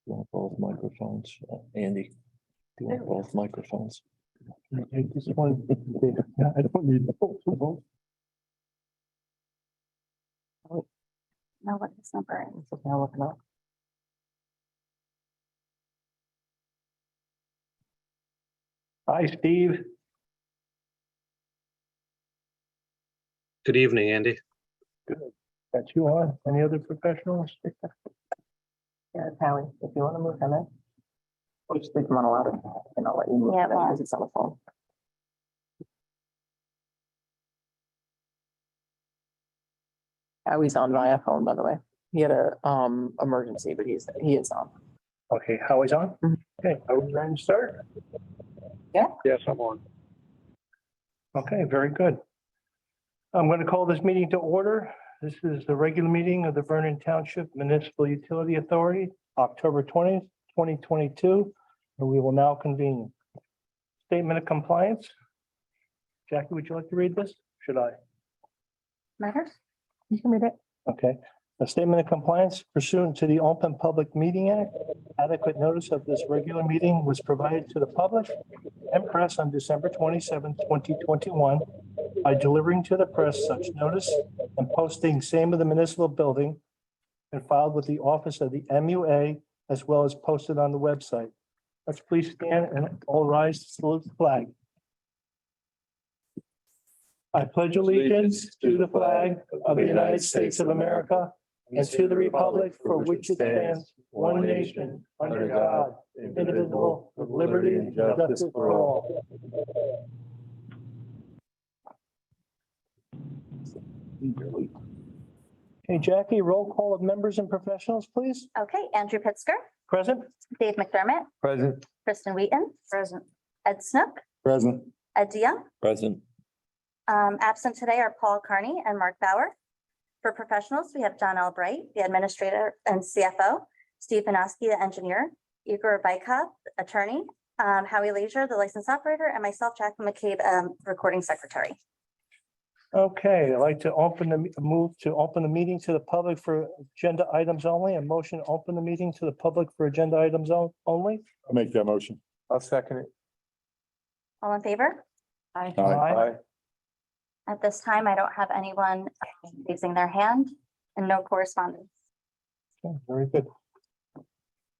You want both microphones, Andy? Do you want both microphones? This one, yeah, I don't need both. Know what this number is. Now looking up. Hi, Steve. Good evening, Andy. Got you on. Any other professionals? Yeah, Howie, if you want to move him in. Or just leave him on a ladder and I'll let you move Yeah, him in well- because it's on the phone. Howie's on via phone, by the way. He had a emergency, but he is on. Okay, Howie's on? Mhm. Okay, are we ready to start? Yes, I'm on. Okay, very good. I'm going to call this meeting to order. This is the regular meeting of the Vernon Township Municipal Utility Authority, October 20th, 2022, and we will now convene. Statement of compliance. Jackie, would you like to read this? Should I? Matters? You can read it. Okay. A statement of compliance pursuant to the Open Public Meeting Act. Adequate notice of this regular meeting was provided to the public and press on December 27th, 2021 by delivering to the press such notice and posting same of the municipal building and filed with the office of the MUA as well as posted on the website. Let's please stand and all rise to salute the flag. I pledge allegiance to the flag of the United States of America and to the republic for which it stands, one nation, under God, indivisible, with liberty and justice for all. Okay, Jackie, roll call of members and professionals, please. Okay, Andrew Pittsger, Present? Dave McDermott, Present. Kristen Wheaton. Present. Ed Snook, Present. Ed DeYoung. Present. Absent today are Paul Carney and Mark Bauer. For professionals, we have John Albright, the administrator and CFO, Steve Panoski, the engineer, Igor Bykov, attorney, Howie Leisure, the licensed operator, and myself, Jackie McCabe, recording secretary. Okay, I'd like to move to open the meeting to the public for agenda items only. A motion to open the meeting to the public for agenda items only. I'll make that motion. I'll second it. All in favor? Aye. Aye. At this time, I don't have anyone raising their hand and no correspondence. Okay, very good.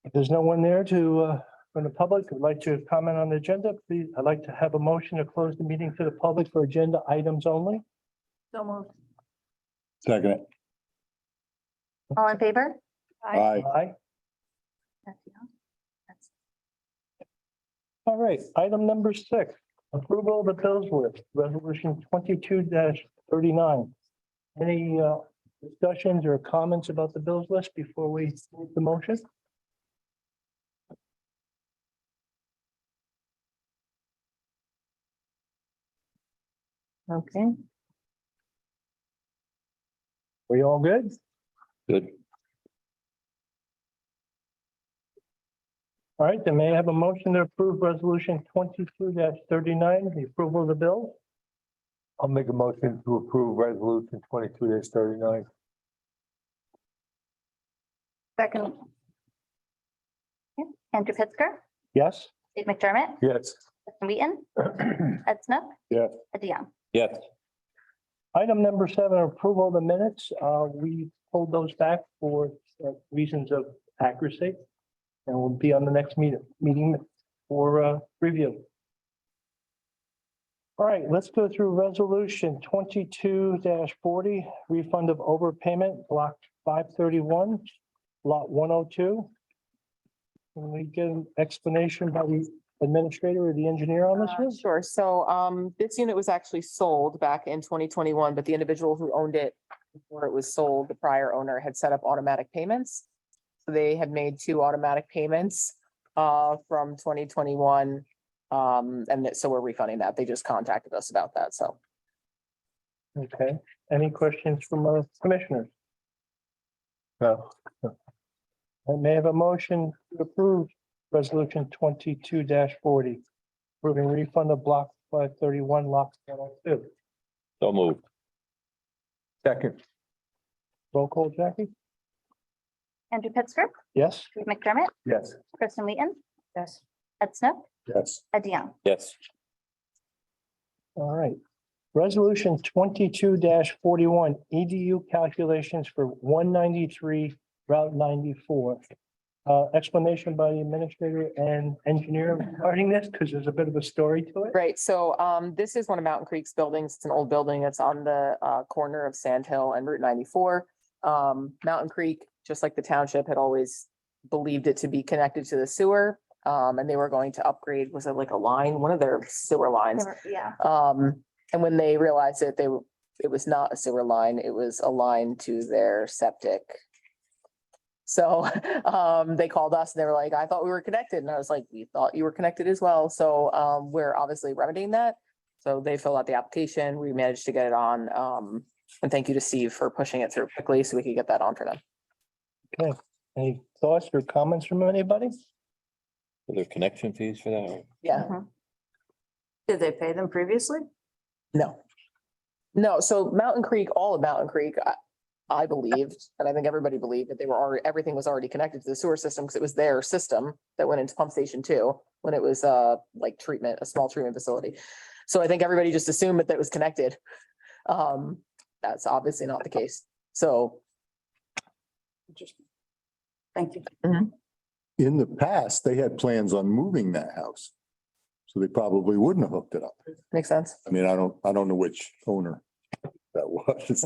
If there's no one there from the public who'd like to comment on the agenda, please, I'd like to have a motion to close the meeting to the public for agenda items only. So moved. Second it. All in favor? Aye. Aye. All right, item number 6, approval of the bills list, resolution 22-39. Any discussions or comments about the bills list before we move the motion? Okay. We all good? Good. All right, then may I have a motion to approve resolution 22-39, the approval of the bill? I'll make a motion to approve resolution 22-39. Second. Okay. Andrew Pittsger, Yes? Dave McDermott, Yes. Kristen Wheaton, Ed Snook. Yes. Ed DeYoung. Yes. Item number 7, approval of the minutes. We pulled those back for reasons of accuracy. And will be on the next meeting for review. All right, let's go through resolution 22-40, refund of overpayment, block 531, lot 102. Can we get an explanation by the administrator or the engineer on this one? Sure. So this unit was actually sold back in 2021, but the individual who owned it before it was sold, the prior owner had set up automatic payments. So they had made 2 automatic payments from 2021. So we're refunding that. They just contacted us about that. So Okay, any questions from our commissioners? No. I may have a motion to approve resolution 22-40, approving refund of block 531, lot 102. So moved. 2nd. Roll call, Jackie? Andrew Pittsburgh, Yes? Steve McDermott, Yes. Kristen Wheaton. Yes. Ed Smith, Yes. Ed DeYoung. Yes. All right. Resolution 22 41, EDU calculations for 193 Route 94. Explanation by the administrator and engineer regarding this, because there's a bit of a story to it. Right, so this is one of Mountain Creek's buildings. It's an old building. It's on the corner of Sand Hill and Route 94. Mountain Creek, just like the township, had always believed it to be connected to the sewer. And they were going to upgrade, was it like a line, one of their sewer lines? Yeah. And when they realized it, it was not a sewer line, it was a line to their septic. So they called us and they were like, I thought we were connected. And I was like, we thought you were connected as well. So we're obviously remedying that. So they filled out the application. We managed to get it on. And thank you to Steve for pushing it through quickly so we could get that on for them. Okay. Any thoughts or comments from anybody? Are there connection fees for that? Yeah, Did they pay them previously? no. No, so Mountain Creek, all of Mountain Creek, I believed, and I think everybody believed that they were already, everything was already connected to the sewer system because it was their system that went into pump station 2 when it was like treatment, a small treatment facility. So I think everybody just assumed that was connected. That's obviously not the case. So Thank you. In the past, they had plans on moving that house. So they probably wouldn't have hooked it up. makes sense. I mean, I don't know which owner that was.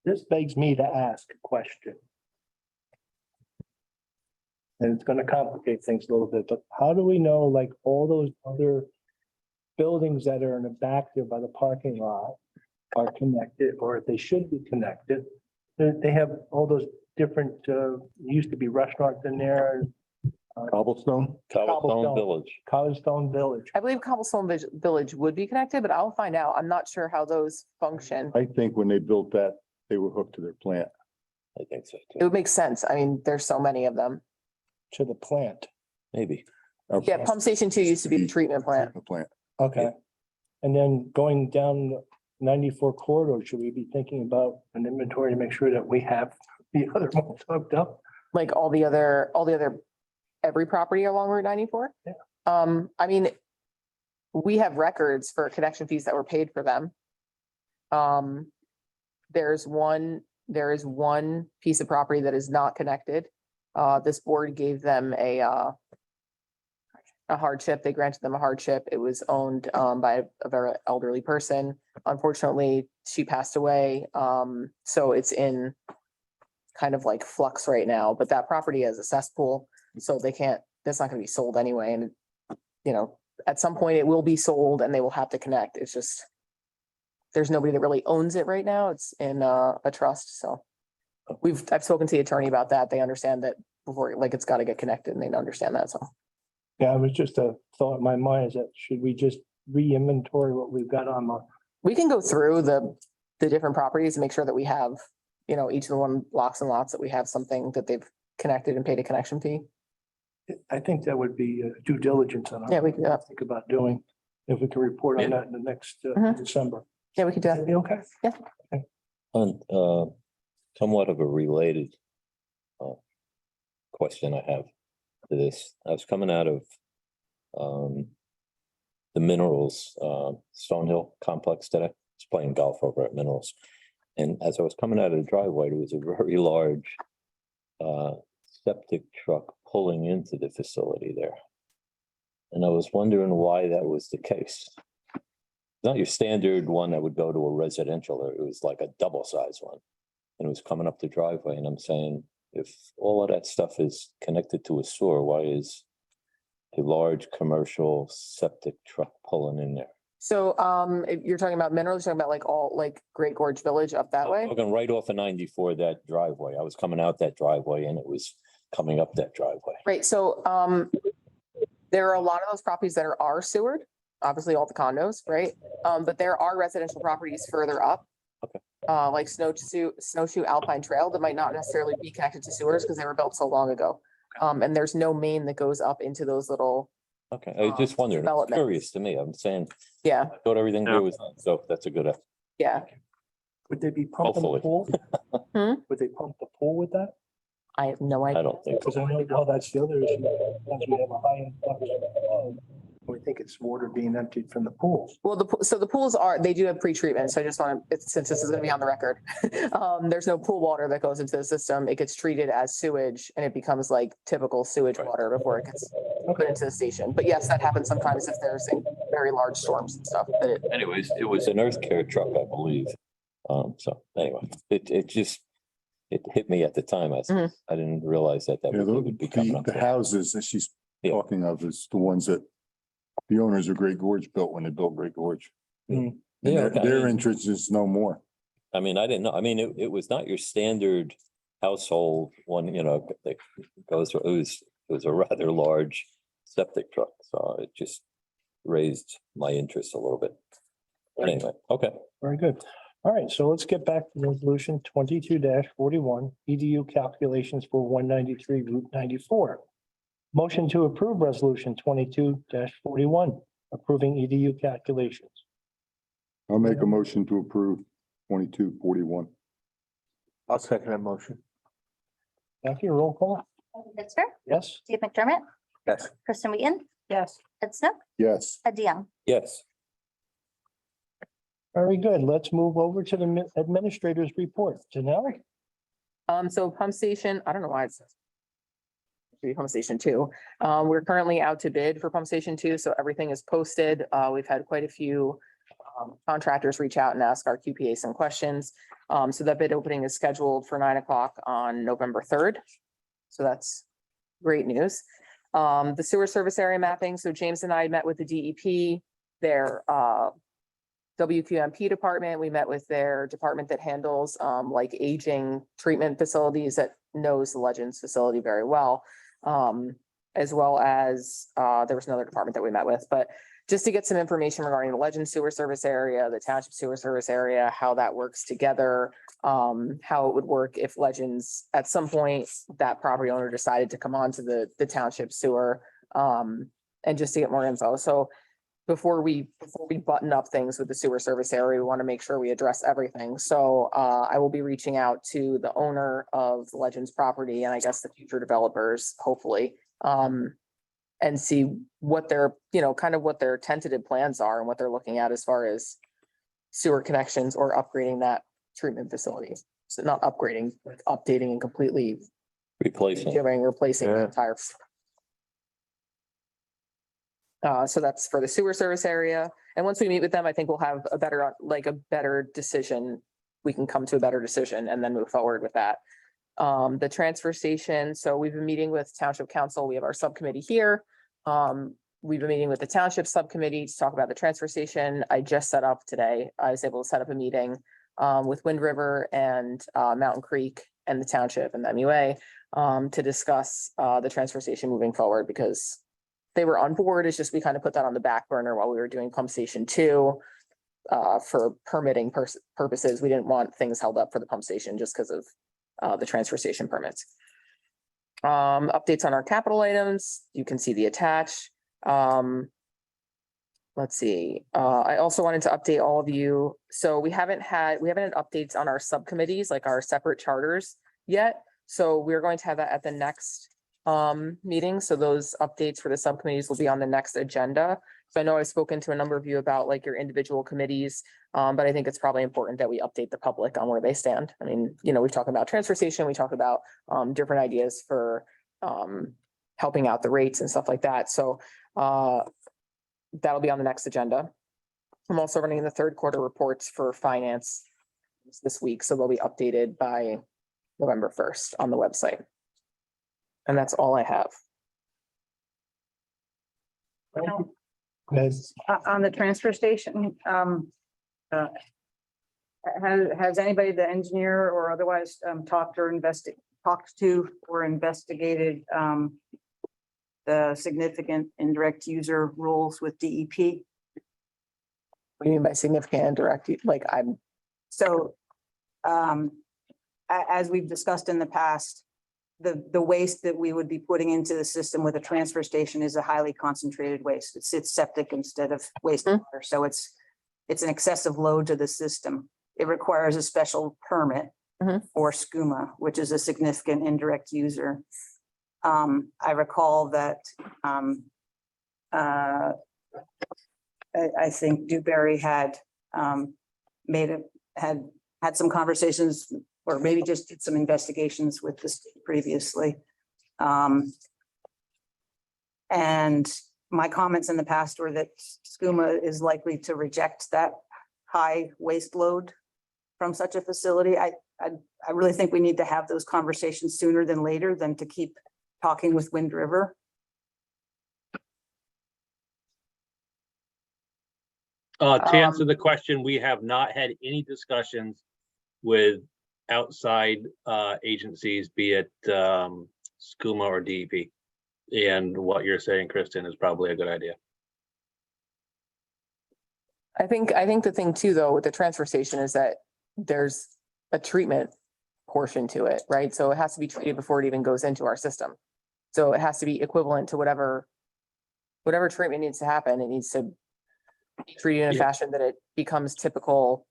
This begs me to ask a question. And it's gonna complicate things a little bit, but how do we know, like, all those other buildings that are in the back there by the parking lot are connected, or if they should be connected? They have all those different, used to be restaurants in there, Cobblestone? Cobblestone Village. Cobblestone Village. I believe Cobblestone Village would be connected, but I'll find out. I'm not sure how those function. I think when they built that, they were hooked to their plant. I think so It too. would make sense. I mean, there's so many of them. To the plant. Maybe. Yeah, pump station 2 used to be the treatment plant. The plant. Okay. And then going down the 94 corridor, should we be thinking about an inventory to make sure that we have the other ones hooked up? Like every property along Route 94. Yeah. I mean, we have records for connection fees that were paid for them. There is one piece of property that is not connected. This board gave them a hardship. They granted them a hardship. It was owned by a very elderly person. Unfortunately, she passed away. So it's in kind of like flux right now, but that property has a cesspool, so that's not gonna be sold anyway. And, you know, at some point it will be sold and they will have to connect. It's just, there's nobody that really owns it right now. It's in a trust, so. I've spoken to the attorney about that. They understand that before, like, it's gotta get connected and they understand that, so. Yeah, it was just a thought in my mind, is that should we just re-inventory what we've got on the, We can go through the different properties and make sure that we have, you know, each of the one blocks and lots that we have something that they've connected and paid a connection fee. I think that would be due diligence on. Yeah, we could, Think about doing, if we can report on Yeah. that in the next Mhm. December. yeah, we could do that. That'd be okay? On somewhat of a related question I have to this. I was coming out of the Minerals Stonehill complex today. I was playing golf over at Minerals. And as I was coming out of the driveway, there was a very large septic truck pulling into the facility there. And I was wondering why that was the case. Not your standard one that would go to a residential, it was like a double size one. And it was coming up the driveway, and I'm saying, if all of that stuff is connected to a sewer, why is a large commercial septic truck pulling in there? So, if you're talking about minerals, you're talking about like all, like Great Gorge Village up that way? Looking right off of 94, that driveway. I was coming out that driveway and it was coming up that driveway. Right, so, there are a lot of those properties that are sewered, obviously all the condos, right? But there are residential properties further up. Okay. Like Snowshoe Alpine Trail that might not necessarily be connected to sewers because they were built so long ago. And there's no main that goes up into those little, Okay, I was just wondering, it's development. curious to me. I'm saying, yeah, I thought everything here was, so that's a good. yeah. Would they be pumping the Hopefully. pool? Hmm? Would they pump the pool with that? I have no I idea. don't think Because so. I know, well, that's the other issue. Once we have a high influx of flow, we think it's water being emptied from the pools. Well, so the pools they do have pre-treatment, so I just want to, since this is gonna be on the record. There's no pool water that goes into the system. It gets treated as sewage and it becomes like typical sewage Right. water before it gets put into the station. But yes, that happens sometimes if there's very large storms and stuff, that it, Anyways, it was an earth care truck, I believe. So anyway, it just, it hit me at the time. Mhm. I didn't realize that Yeah, would be coming up. the houses that she's Yeah. talking of is the ones that the owners of Great Gorge built when they built Great Gorge. And Yeah, their interest is no more. I mean, I didn't know. I mean, it was not your standard household one, that goes, it was a rather large septic truck. So it just raised my interest a little bit. But anyway, okay. Very good. All right, so let's get back to resolution 22-41, EDU calculations for 193 Route 94. Motion to approve resolution 22-41, approving EDU calculations. I'll make a motion to approve 2241. I'll second that motion. Thank you. Roll call. Pittsburgh, Yes. Steve McDermott, Yes. Kristen Wheaton, Yes. Ed Snook, Yes. Ed DeYoung. Yes. Very good. Let's move over to the administrator's report. Janelle? so pump station, I don't know why it says. Pump station 2. We're currently out to bid for pump station 2, so everything is posted. We've had quite a few contractors reach out and ask our QPA some questions. So that bid opening is scheduled for 9 o'clock on November 3rd. So that's great news. The sewer service area mapping. So James and I met with the DEP, their WQMP department. We met with their department that handles like aging treatment facilities, that knows the Legends facility very well. As well as there was another department that we met with, but just to get some information regarding the Legend sewer service area, the township sewer service area, how that works together, how it would work if Legends, at some point, that property owner decided to come on to the township sewer, and just to get more info. So before we button up things with the sewer service area, we want to make sure we address everything. So I will be reaching out to the owner of the Legends property, and I guess the future developers, hopefully, and see what their, kind of what their tentative plans are and what they're looking at as far as sewer connections or upgrading that treatment facility. So not upgrading, but updating and completely Replacing. replacing the Yeah. entire facility. So that's for the sewer service area. And once we meet with them, I think we'll have a better decision. We can come to a better decision and then move forward with that. The transfer station. So we've been meeting with township council. We have our subcommittee here. We've been meeting with the township subcommittee to talk about the transfer station. I just set up today. I was able to set up a meeting with Wind River and Mountain Creek and the township and the MUA to discuss the transfer station moving forward, because they were on board. It's just we kind of put that on the back burner while we were doing pump station 2 for permitting purposes. We didn't want things held up for the pump station just because of the transfer station permits. Updates on our capital items. You can see the attach. Let's see. I also wanted to update all of you. So we haven't had updates on our subcommittees, like our separate charters yet. So we're going to have that at the next meeting. So those updates for the subcommittees will be on the next agenda. So I know I've spoken to a number of you about like your individual committees, but I think it's probably important that we update the public on where they stand. I mean, we've talked about transfer station, we talked about different ideas for helping out the rates and stuff like that. So that'll be on the next agenda. I'm also running the third quarter reports for finance this week, so they'll be updated by November 1st on the website. And that's all I have. Yes. On the transfer station, has anybody, the engineer or otherwise, talked to or investigated the significant indirect user rules with DEP? What do you mean by significant and direct? So, as we've discussed in the past, the waste that we would be putting into the system with a transfer station is a highly concentrated waste. It's septic instead of wastewater. So it's an excessive load to the system. it requires a special permit Mhm. for SCUMA, which is a significant indirect user. I recall that I think Dewberry had had some conversations, or maybe just did some investigations with this previously. And my comments in the past were that SCUMA is likely to reject that high waste load from such a facility. I really think we need to have those conversations sooner than later than to keep talking with Wind River. To answer the question, we have not had any discussions with outside agencies, be it SCUMA or DEP. And what you're saying, Kristen, is probably a good idea. I think the thing too, though, with the transfer station is that there's a treatment portion to it, right? So it has to be treated before it even goes into our system. So it has to be equivalent to whatever treatment needs to happen. It needs to be treated in a Yeah. fashion that it becomes typical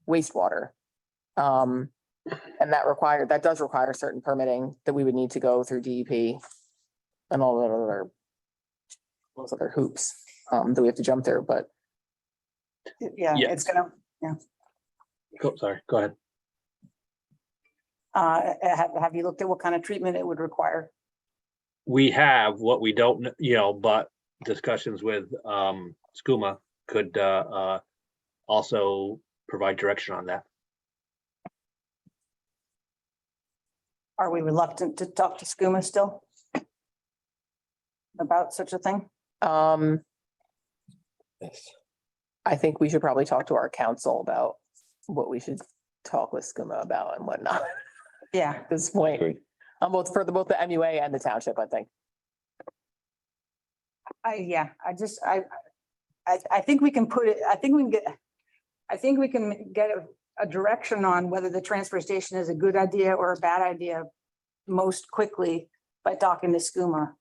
wastewater. And that does require certain permitting that we would need to go through DEP and all that those other hoops that we have to jump through, but Yeah, Yeah. it's gonna, Sorry, go ahead. have you looked at what kind of treatment it would require? We have what we don't, but discussions with SCUMA could also provide direction on that. Are we reluctant to talk to SCUMA still about such a thing? Yes. I think we should probably talk to our council about what we should talk with SCUMA about and whatnot Yeah, at this point. Agree. Both for both the MUA and the township, I think. I think we can put it, I think we can get a direction on whether the transfer station is a good idea or a bad idea most quickly by talking to SCUMA.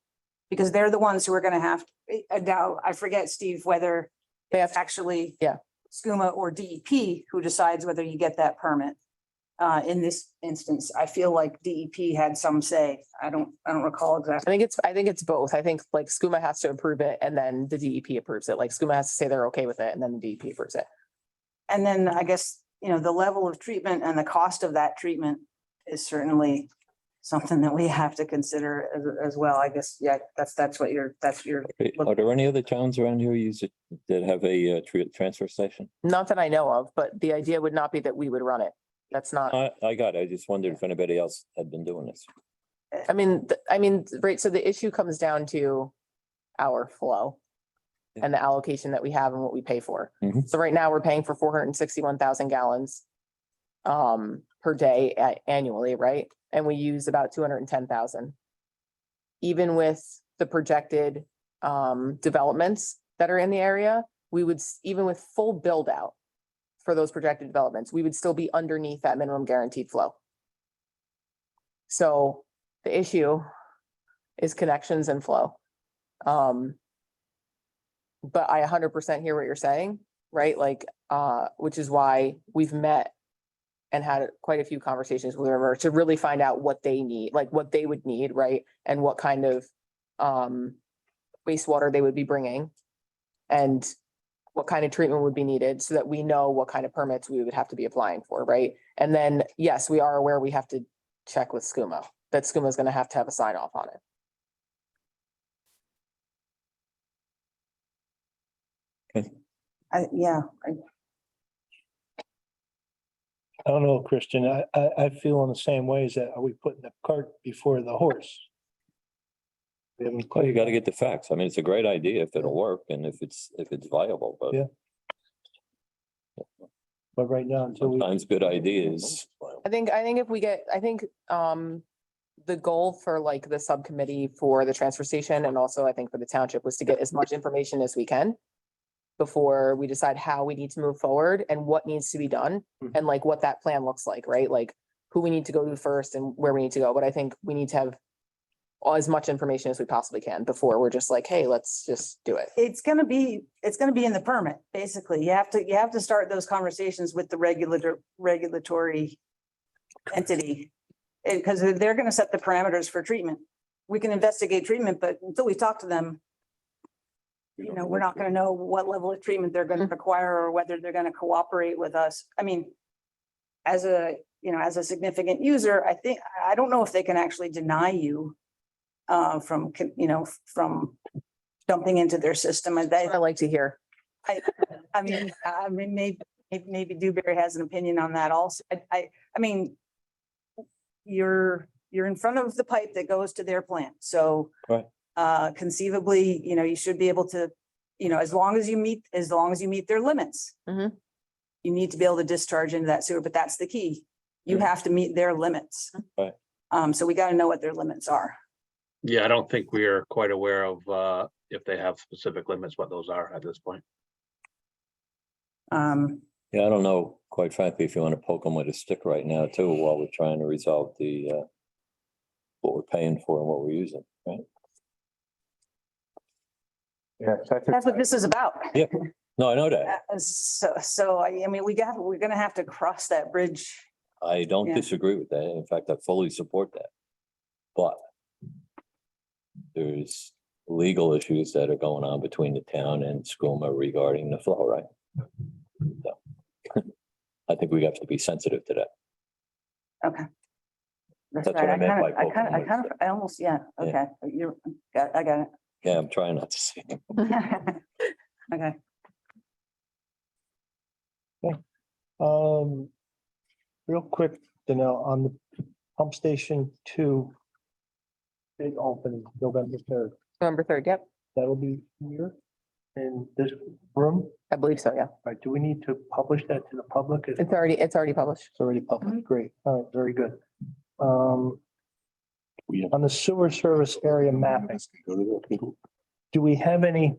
Because they're the ones who are gonna have, I forget, Steve, whether They have it's actually Yeah. SCUMA or DEP who decides whether you get that permit. In this instance, I feel like DEP had some say. I don't recall exactly. I think it's both. I think like SCUMA has to approve it and then the DEP approves it. Like SCUMA has to say they're okay with it and then the DEP approves it. And then I guess, the level of treatment and the cost of that treatment is certainly something that we have to consider as well. I guess, yeah, that's your. Are there any other towns around here that have a transfer station? Not that I know of, but the idea would not be that we would run it. That's not, I got it. I just wondered if anybody else had been doing this. right, so the issue comes down to our flow and the allocation that we have and what we pay for. Mhm. So right now, we're paying for 461,000 gallons per day annually, right? And we use about 210,000. Even with the projected developments that are in the area, we would, even with full build out for those projected developments, we would still be underneath that minimum guaranteed flow. So the issue is connections and flow. But I 100% hear what you're saying, right? Like, which is why we've met and had quite a few conversations with River to really find out what they need, like what they would need, right? And what kind of wastewater they would be bringing and what kind of treatment would be needed so that we know what kind of permits we would have to be applying for, right? And then, yes, we are aware we have to check with SCUMA, that SCUMA is going to have a sign off on it. I don't know, Christian. I feel in the same ways that are we putting the cart before the horse? We haven't Well, you quite- got to get the facts. I mean, it's a great idea if it'll work and if it's viable, but Yeah. But right now, until we. sometimes good ideas. I think if we get, the goal for like the subcommittee for the transfer station and also I think for the township was to get as much information as we can before we decide how we need to move forward and what needs to be done and like what that plan looks like, right? Like who we need to go to first and where we need to go. But I think we need to have as much information as we possibly can before we're just like, hey, let's just do it. It's gonna be in the permit, basically. You have to start those conversations with the regulatory entity. Because they're gonna set the parameters for treatment. We can investigate treatment, but until we talk to them, we're not gonna know what level of treatment they're gonna require or whether they're gonna cooperate with us. I mean, as a significant user, I don't know if they can actually deny you from dumping into their system. And I like to hear. I mean, maybe Dewberry has an opinion on that also. I mean, you're in front of the pipe that goes to their plant. So Right. Conceivably, you should be able to, as long as you meet their limits. Mhm. You need to be able to discharge into that sewer, but that's the key. You have to meet their limits. Right. So we got to know what their limits are. Yeah, I don't think we are quite aware of if they have specific limits, what those are at this point. Yeah, I don't know, quite frankly, if you want to poke them with a stick right now too, while we're trying to resolve the what we're paying for and what we're using, right? Yeah, That's what this is about. Yeah, no, I know that. So I mean, we're gonna have to cross that bridge. I don't Yeah. disagree with that. In fact, I fully support that. But there's legal issues that are going on between the town and SCUMA regarding the flow, right? So, I think we have to be sensitive to that. Okay. That's That's what right. I meant by poking I almost, yeah, okay. I got Yeah, I'm trying not to say. it. Okay. Real quick, Danelle, on the pump station 2. Big opening November 3rd. November 3rd, yep, That'll be here in this room. I believe so, yeah. Right, do we need to publish that to the public? It's It's already published. already public. Great. All right, very good. Yeah. On the sewer service area mapping, do we have any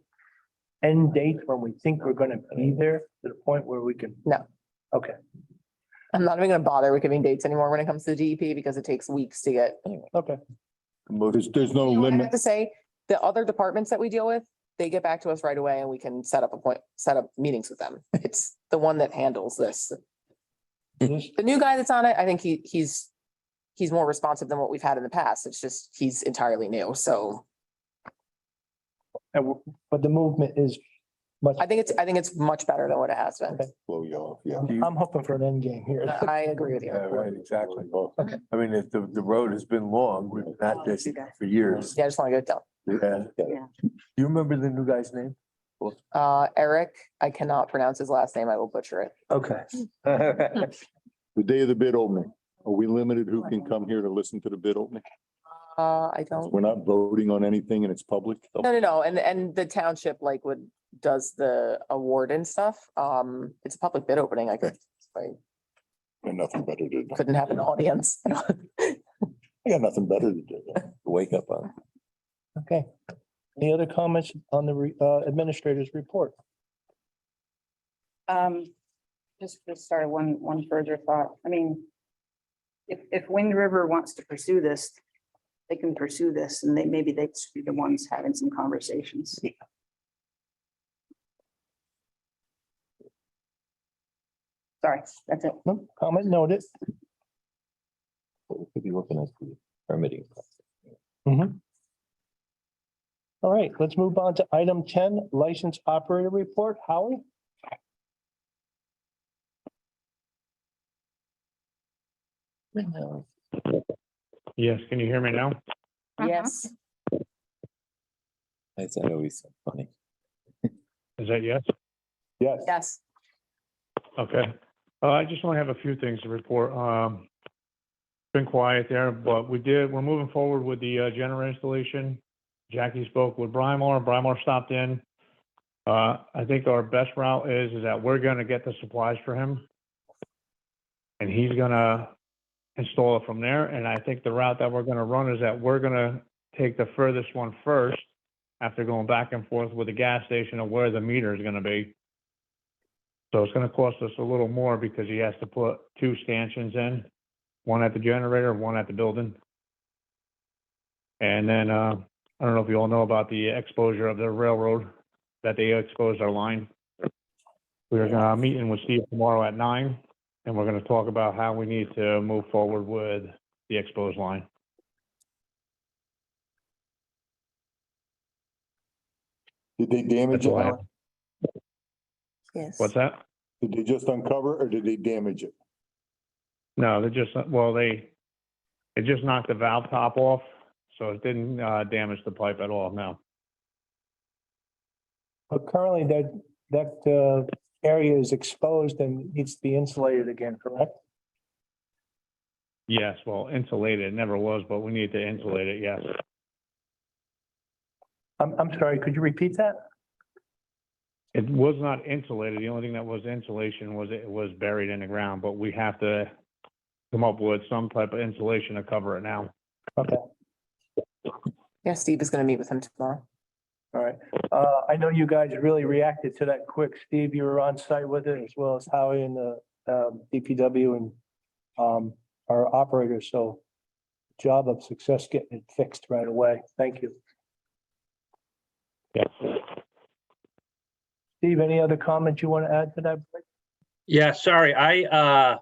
end date when we think we're gonna be there to the point where we can? No. Okay, I'm not even gonna bother with giving dates anymore when it comes to the DEP because it takes weeks to get. okay. There's no I have limit. to say, the other departments that we deal with, they get back to us right away and we can set up meetings with them. It's the one that handles this. This- The new guy that's on it, I think he's more responsive than what we've had in the past. It's just, he's entirely new, so But the movement is much. I think it's much better than what it has been. Blow you off, yeah. I'm hoping for an end game here. I agree with you. Yeah, right, exactly. Okay. I mean, if the road has been long, we've been at this for years. Yeah, I just want to get it done. Yeah. You remember the new guy's name? Eric, I cannot pronounce his last name. I will butcher it. Okay. The day of the bid opening, are we limited who can come here to listen to the bid opening? I don't. We're not voting on anything and it's public? No. And the township does the award and stuff. It's a public bid opening. I Got nothing better to do. couldn't have an audience. I got nothing better to do. Wake up on. Okay. Any other comments on the administrator's report? Just start one further thought. I mean, if Wind River wants to pursue this, they can pursue this and maybe they should be the ones having some conversations. Sorry, that's it. No, comment noted. We could be looking at the permitting. All right, let's move on to item 10, license operator report. Howie? Yes, can you hear me now? Yes. That's always so funny. Is that yes? Yes. Yes. Okay. I just only have a few things to report. Been quiet there, but we're moving forward with the generator installation. Jackie spoke with Brymore. Brymore stopped in. I think our best route is that we're gonna get the supplies for him. And he's gonna install it from there. And I think the route that we're gonna run is that we're gonna take the furthest one first after going back and forth with the gas station of where the meter is gonna be. So it's gonna cost us a little more because he has to put 2 stanchions in, one at the generator, one at the building. And then, I don't know if you all know about the exposure of the railroad, that they exposed our line. We're meeting with Steve tomorrow at 9, and we're gonna talk about how we need to move forward with the exposed line. Did they damage That's it, all I have. Alan? Yes. What's that? Did they just uncover it or did they damage it? No, they just, well, they just knocked the valve top off, so it didn't, damage the pipe at all, no. But currently that area is exposed and needs to be insulated again, correct? Yes, well, insulated, it never was, but we need to insulate it, yes. I'm sorry, could you repeat that? It was not insulated. The only thing that was insulation was it was buried in the ground, but we have to come up with some type of insulation to cover it now. Okay, Yeah, Steve is gonna meet with him tomorrow. all right. I know you guys really reacted to that quick. Steve, you were on site with it as well as Howie and the DPW and our operators, so job of success getting it fixed right away. Thank you. Yes. Steve, any other comments you want to add to that? Yeah, sorry, I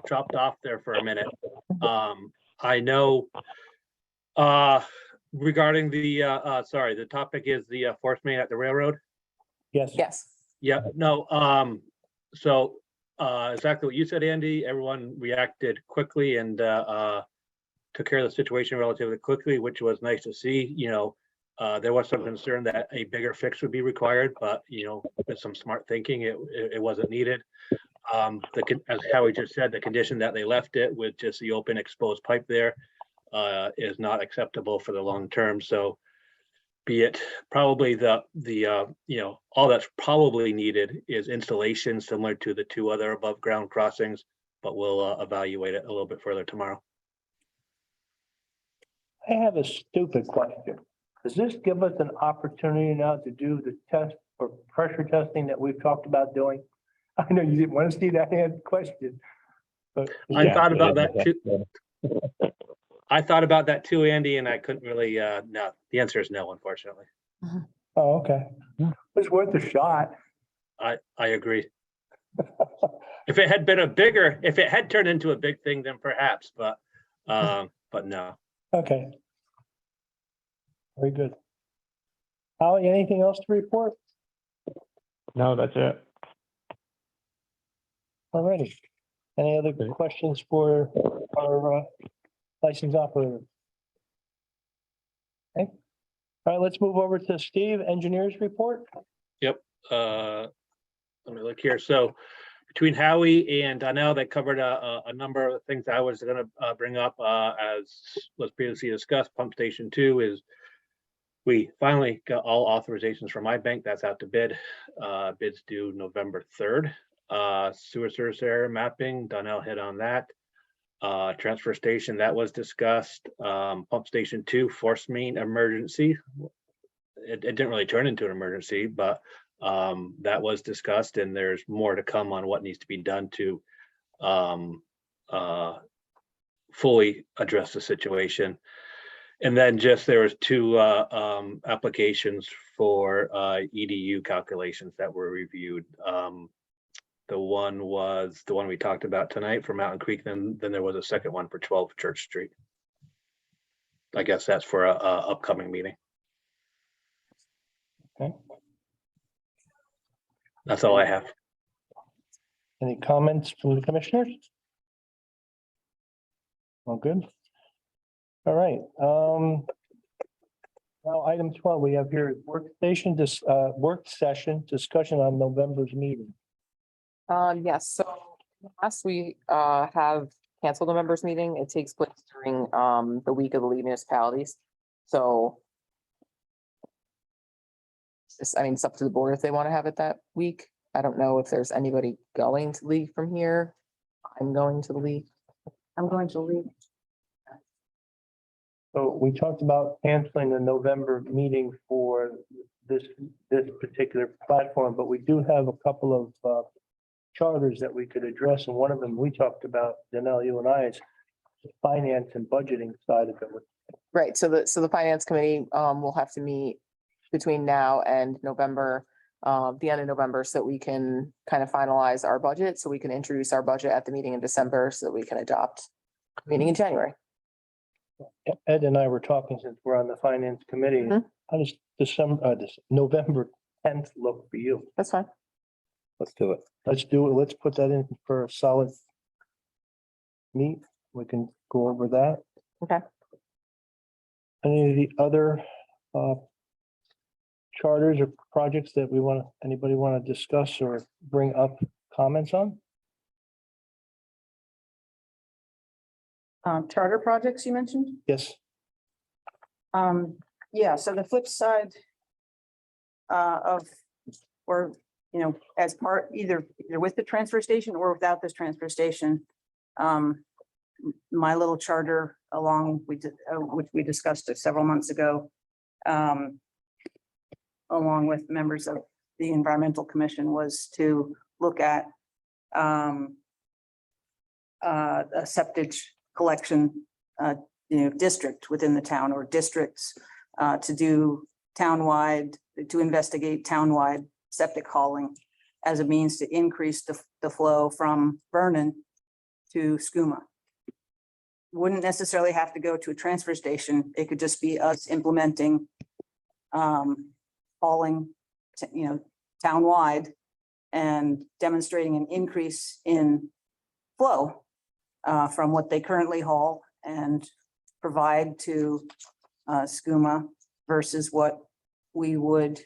dropped off there for a minute. I know, regarding the, sorry, the topic is the force main at the railroad. Yes. Yes. Yeah, no, so, exactly what you said, Andy, everyone reacted quickly and, took care of the situation relatively quickly, which was nice to see, there was some concern that a bigger fix would be required, but, with some smart thinking, it wasn't needed. As Howie just said, the condition that they left it with just the open exposed pipe there, is not acceptable for the long term, so be it probably all that's probably needed is installation similar to the 2 other above ground crossings, but we'll evaluate it a little bit further tomorrow. I have a stupid question. Does this give us an opportunity now to do the test for pressure testing that we've talked about doing? I know you didn't want to see that question, but. I Yeah, thought about it that is. too. I thought about that too, Andy, and I couldn't really, no, the answer is no, unfortunately. Oh, okay. It's worth a shot. I agree. If it had turned into a big thing, then perhaps, but no. Okay. Very good. Holly, anything else to report? No, that's it. Alrighty. Any other questions for our licensed operator? Okay. All right, let's move over to Steve, engineers report. Let me look here. So between Howie and Donnell, they covered a number of things I was gonna bring up, as was previously discussed. Pump Station 2 is, we finally got all authorizations from my bank. That's out to bid. Bids due November 3rd. Sewer service area mapping, Donnell hit on that. Transfer station, that was discussed. Pump Station 2, force main emergency. It didn't really turn into an emergency, but that was discussed, and there's more to come on what needs to be done to fully address the situation. And then just there was 2 applications for EDU calculations that were reviewed. The one was the one we talked about tonight for Mountain Creek, then there was a second one for 12 Church Street. I guess that's for a upcoming meeting. Okay. That's all I have. Any comments from the commissioners? All good. All right. Now, item 12, we have here work session discussion on November's meeting. Yes, so last we have canceled the members meeting. It takes place during the week of the lead municipalities. So it's up to the board if they want to have it that week. I don't know if there's anybody going to leave from here. I'm going to the league. I'm going to leave. So we talked about canceling the November meeting for this particular platform, but we do have a couple of charters that we could address, and one of them we talked about, Janelle, you and I, is the finance and budgeting side of it. Right, so the finance committee will have to meet between now and November, the end of November, so we can kind of finalize our budget, so we can introduce our budget at the meeting in December, so that we can adopt meeting in January. Ed and I were talking since we're on the finance committee. Mhm. How does November 10th look for you? That's fine. Let's do it. Let's do it. Let's put that in for a solid meet. We can go over that. Okay. Any of the other charters or projects that anybody want to discuss or bring up comments on? Charter projects you mentioned? Yes. Yeah, so the flip side or, as part, either with the transfer station or without this transfer station, my little charter which we discussed several months ago, along with members of the Environmental Commission, was to look at a septic collection, district within the town, or districts, to do to investigate townwide septic hauling as a means to increase the flow from Vernon to Skooma. Wouldn't necessarily have to go to a transfer station. It could just be us implementing hauling, townwide, and demonstrating an increase in flow from what they currently haul and provide to Skooma versus what we would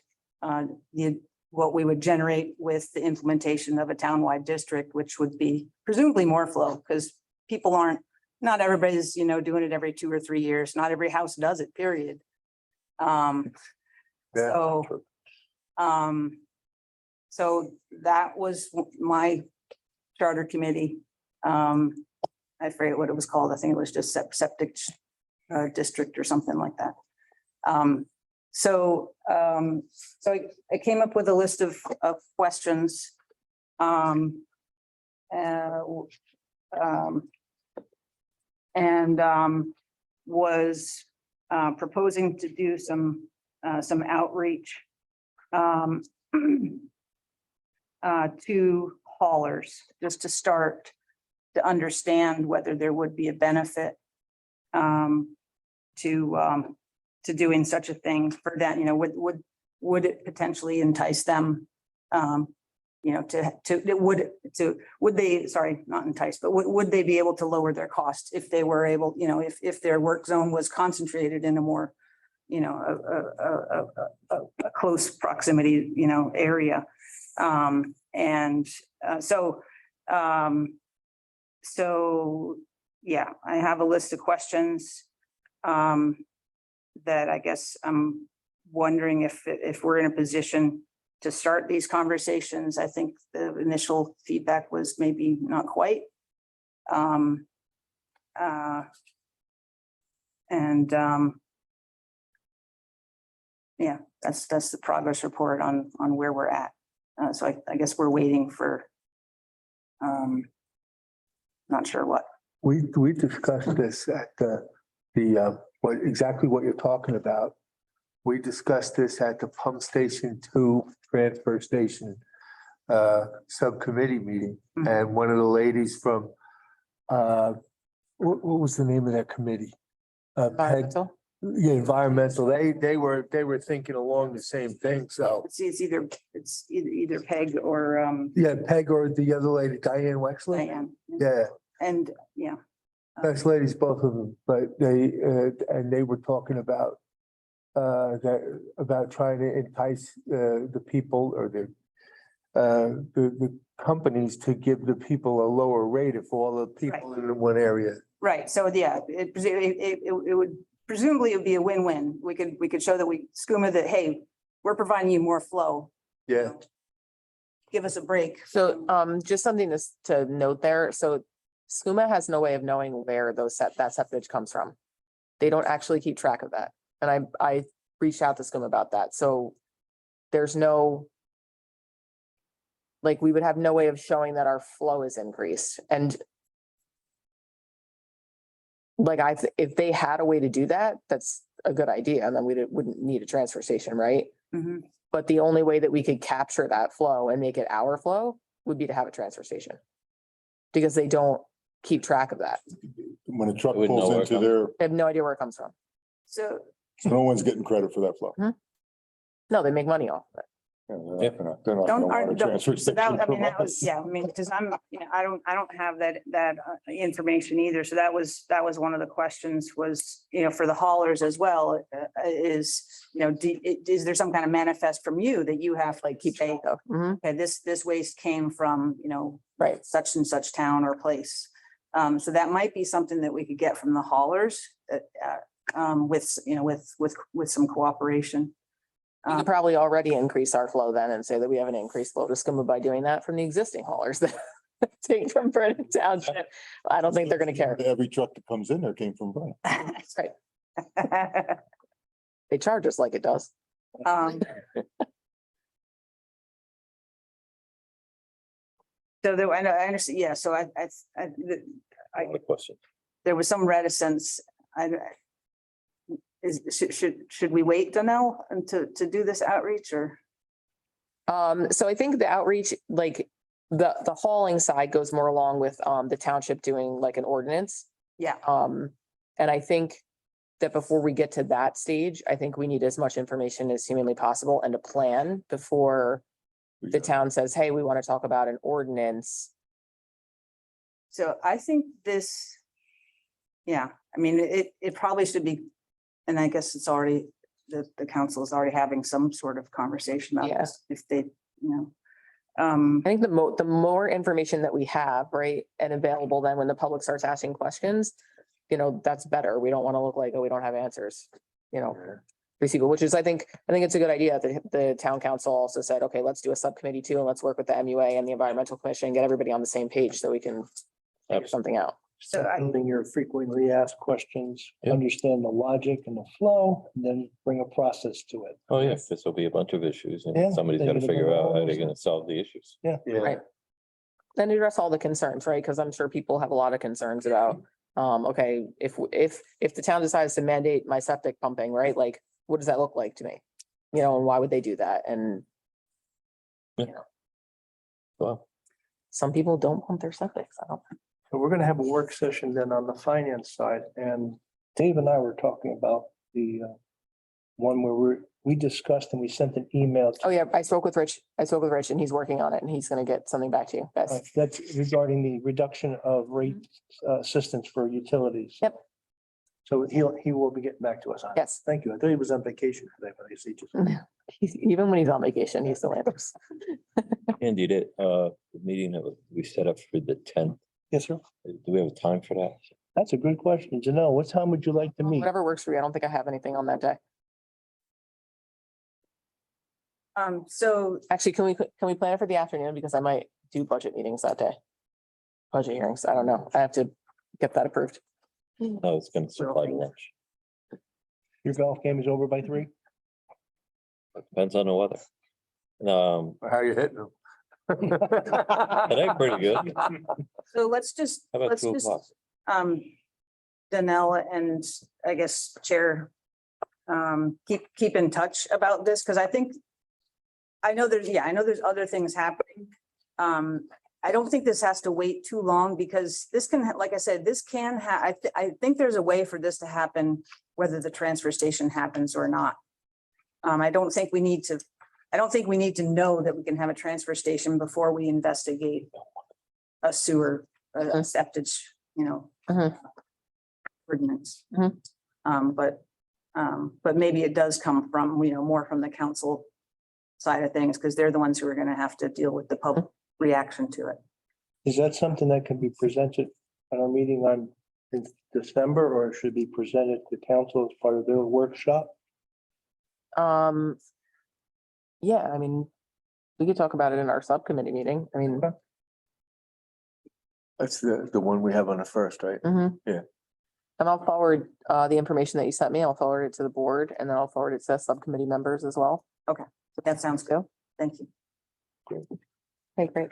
generate with the implementation of a townwide district, which would be presumably more flow, because not everybody's, doing it every 2 or 3 years. Not every house does it, period. So that was my charter committee. I forget what it was called. I think it was just septic district or something like that. So I came up with a list of questions. Was proposing to do some outreach to haulers, just to start to understand whether there would be a benefit to doing such a thing for that. Would it potentially entice them? Would they, sorry, not entice, but would they be able to lower their costs if they were able, if their work zone was concentrated in a more, a close proximity, area. So yeah, I have a list of questions that I guess I'm wondering if we're in a position to start these conversations. I think the initial feedback was maybe not quite. Yeah, that's the progress report on where we're at. So I guess we're waiting for not sure what. We discussed this at exactly what you're talking about. We discussed this at the pump station 2 transfer station subcommittee meeting. Mhm. And one of the ladies from what was the name of that committee? Peg, Environmental. yeah, environmental. They were thinking along the same thing. So It's either Peg or yeah, Peg or the other lady, Diane Wexler. Diane. Yeah. And yeah. Nice ladies, both of them, but they were talking about about trying to entice the people or the companies to give the people a lower rate if all the people in one area. Right, so yeah, it would presumably it would be a win-win. We could show that Skooma that, hey, we're providing you more flow. Yeah. Give us a break. So just something to note there. So Skooma has no way of knowing where that septic comes from. They don't actually keep track of that. And I reached out to Skooma about that. So there's no, we would have no way of showing that our flow is increased. And like if they had a way to do that, that's a good idea. And then we wouldn't need a transfer station, right? Mhm. But the only way that we could capture that flow and make it our flow would be to have a transfer station. Because they don't keep track of that. When a truck They wouldn't know pulls where it into their, They have no idea where it comes from. So, so no one's getting credit for that flow. No, they make money off of it. They're not gonna don't, want a don't, transfer so that, station I mean, from that was, us. yeah, I mean, because I don't have that information either. So that was one of the questions was, for the haulers as well, is, is there some kind of manifest from you that you have Like keep say, track of. Mhm. okay, this waste came from, Right. such and such town or place. So that might be something that we could get from the haulers, with some cooperation. We could probably already increase our flow then and say that we have an increased flow to SCUMA by doing that from the existing haulers that take from Vernon Township. I don't think they're gonna care. Every truck that comes in there came from Brian. That's right. They charge us like it does. So there, I understand, yeah, so I, Another question. there was some reticence. Should we wait, Donnell, and to do this outreach or? So I think the outreach, like the hauling side goes more along with the township doing like an ordinance. Yeah, And I think that before we get to that stage, I think we need as much information as humanly possible and a plan before the town says, hey, we want to talk about an ordinance. so I think this, yeah, I mean, it probably should be, and I guess it's already, the council is already having some sort of conversation about Yeah. this, if they, I think the more information that we have, right, and available then when the public starts asking questions, that's better. We don't want to look like, oh, we don't have answers, receive it, which is, I think it's a good idea. The town council also said, okay, let's do a subcommittee too, and let's work with the MUA and the environmental commission and get everybody on the same page so we can figure something out. So I- Building your frequently asked questions, Yeah. understand the logic and the flow, and then bring a process to it. Oh, yeah, this will be a bunch of issues Yeah, and somebody's they're got to gonna figure bring out all how those they're in. gonna solve the issues. Yeah. Right. Then address all the concerns, right? Because I'm sure people have a lot of concerns about, okay, if the town decides to mandate my septic pumping, right? Like, what does that look like to me? And why would they do that? And Well, Some people don't pump their septics. I don't. So we're gonna have a work session then on the finance side, and Dave and I were talking about the one where we discussed and we sent an email. oh yeah, I spoke with Rich and he's working on it and he's gonna get something back to you guys. That's regarding the reduction of rate assistance for utilities. Yep. So he will be getting back to us on it. Yes. Thank you. I thought he was on vacation today, but I see just. Even when he's on vacation, he still answers. Andy, the meeting that we set up for the 10th, Yes, sir. do we have time for that? That's a good question. Janelle, what time would you like to meet? Whatever works for you. I don't think I have anything on that day. so Actually, can we plan it for the afternoon? Because I might do budget meetings that day. Budget hearings. I don't know. I have to get that approved. No, it's gonna supply to lunch. Your golf game is over by 3? Depends on the weather. How you hitting them? Today pretty good. So let's just, How about let's 2 just, o'clock? Danelle and I guess Chair, keep in touch about this, because I know there's other things happening. I don't think this has to wait too long because this can, like I said, this can I think there's a way for this to happen, whether the transfer station happens or not. I don't think we need to know that we can have a transfer station before we investigate a sewer, a septic, Mhm. ordinance. Mhm. But maybe it does come from, more from the council side of things, because they're the ones who are gonna have to deal with the public reaction to it. Is that something that can be presented at our meeting in December, or should be presented to council as part of their workshop? Yeah, I mean, we could talk about it in our subcommittee meeting. I mean, That's the one we have on the first, right? mhm. Yeah. And I'll forward the information that you sent me. I'll forward it to the board and then I'll forward it to subcommittee members as well. That sounds good. Thank you. Okay, great.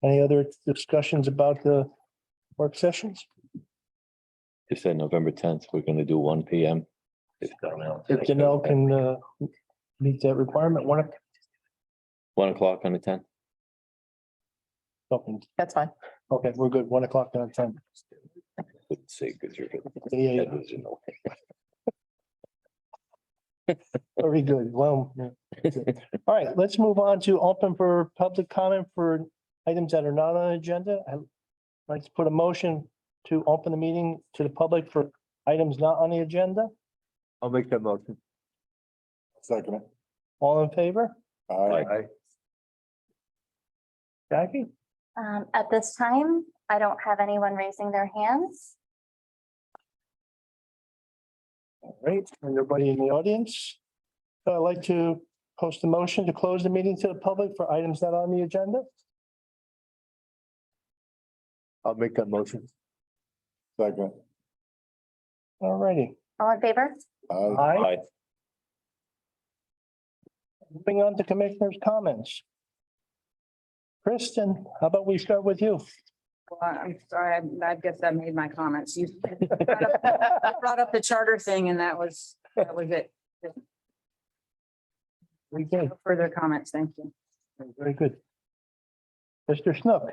Any other discussions about the work sessions? You said November 10th, we're gonna do 1 PM. If Janelle can meet that requirement, 1 o'clock on the 10th. something. That's fine. Okay, we're good. 1 o'clock on time. Good say, because you're. Yeah, very good. Well, yeah. All right, let's move on to open for public comment for items that are not on the agenda. I'd like to put a motion to open the meeting to the public for items not on the agenda. I'll make that motion. Second. All in favor? Aye. Jackie? At this time, I don't have anyone raising their hands. All right, everybody in the audience? So I'd like to post a motion to close the meeting to the public for items not on the agenda. I'll make that motion. Second. All righty. All in favor? Aye. Aye. Aye. Moving on to commissioners' comments. Kristen, how about we start with you? Well, I'm sorry, I guess I made my comments. You brought up the charter thing and that was it. Very good, No further comments, thank you. very good. Mr. Snook,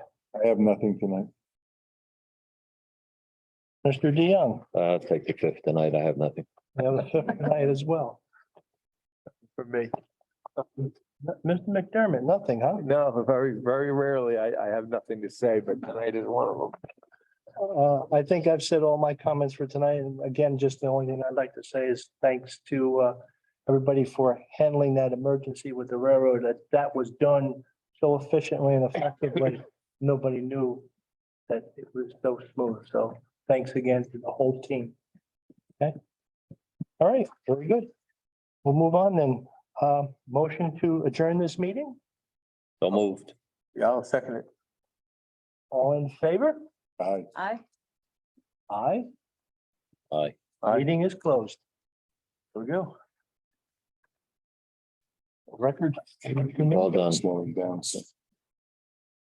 I have nothing tonight. Mr. DeYoung, I'll take the 5th tonight. I have nothing. we have a fifth tonight as well. For me. Mr. McDermott, nothing, huh? No, very rarely. I have nothing to say, but tonight is one of them. I think I've said all my comments for tonight. And again, just the only thing I'd like to say is thanks to everybody for handling that emergency with the railroad, that was done so efficiently and effectively. Nobody knew that it was so smooth. So thanks again to the whole team. Okay. All right, very good. We'll move on then. Motion to adjourn this meeting. So moved. Yeah, I'll second it. All in favor? Aye. Aye. Aye. Aye. Meeting is closed. Here we go. Record. Well done. Slowing down. So.